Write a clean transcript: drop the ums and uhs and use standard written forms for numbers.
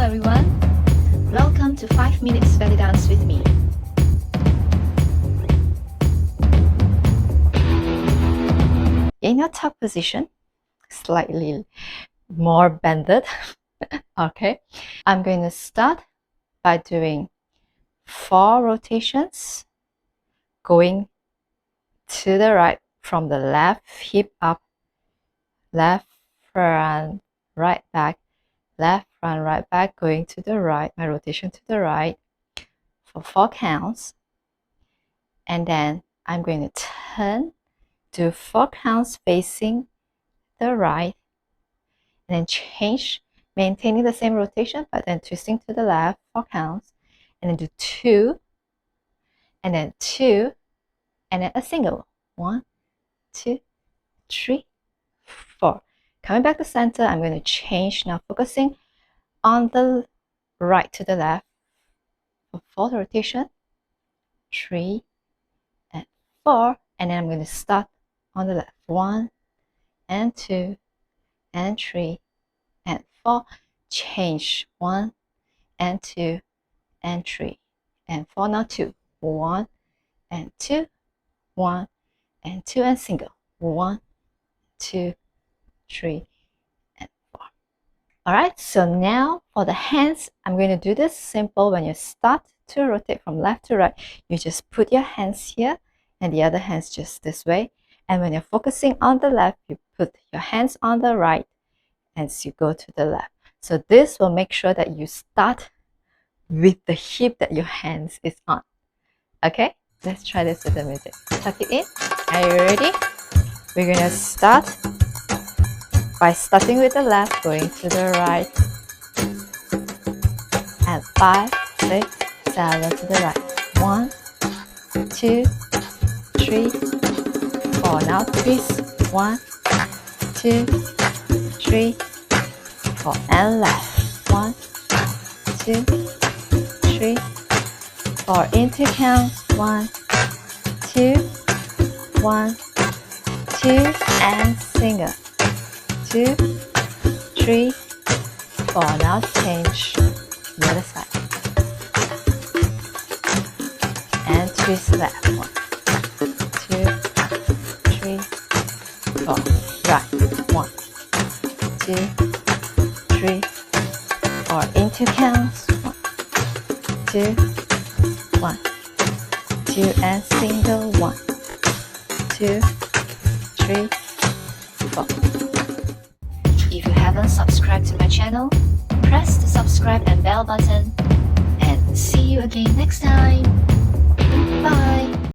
everyone. Welcome to 5 Minutes Belly Dance with me. In your tuck position, slightly more bended. Okay, I'm going to start by doing 4 rotations, going to the right from the left hip up, left front, right back, left front, right back, going to the right, my rotation to the right for 4 counts. And then I'm going to turn, do 4 counts facing the right, and then change, maintaining the same rotation, but then twisting to the left, 4 counts, and then do 2, and then 2, and then a single. 1, 2, 3, 4. Coming back to center, I'm going to change now, focusing on the right to the left for 4th rotation, 3 and 4, and then I'm going to start on the left, 1 and 2 and 3 and 4, change 1 and 2 and 3 and 4, now 2, 1 and 2, 1 and 2 and single, 1, 2, 3 and 4. Alright, so now for the hands, I'm going to do this simple. When you start to rotate from left to right, you just put your hands here and the other hands just this way. And when you're focusing on the left, you put your hands on the right as you go to the left. So this will make sure that you start with the hip that your hands is on. Okay, let's try this with the music. Tuck it in. Are you ready? We're going to start by starting with the left, going to the right, and 5, 6, 7 to the right. 1, 2, 3, 4. Now twist. 1, 2, 3, 4, and left. 1, 2, 3, 4. Into count. 1, 2, 1, 2, and single. 2, 3, 4. Now change the other side and twist left. 1, 2, 3, 4. Right. 1, 2, 3, 4. Into counts. 1, 2, 1, 2, and single. 1, 2, 3, 4. If you haven't subscribed to my channel, press the subscribe and bell button, and see you again next time.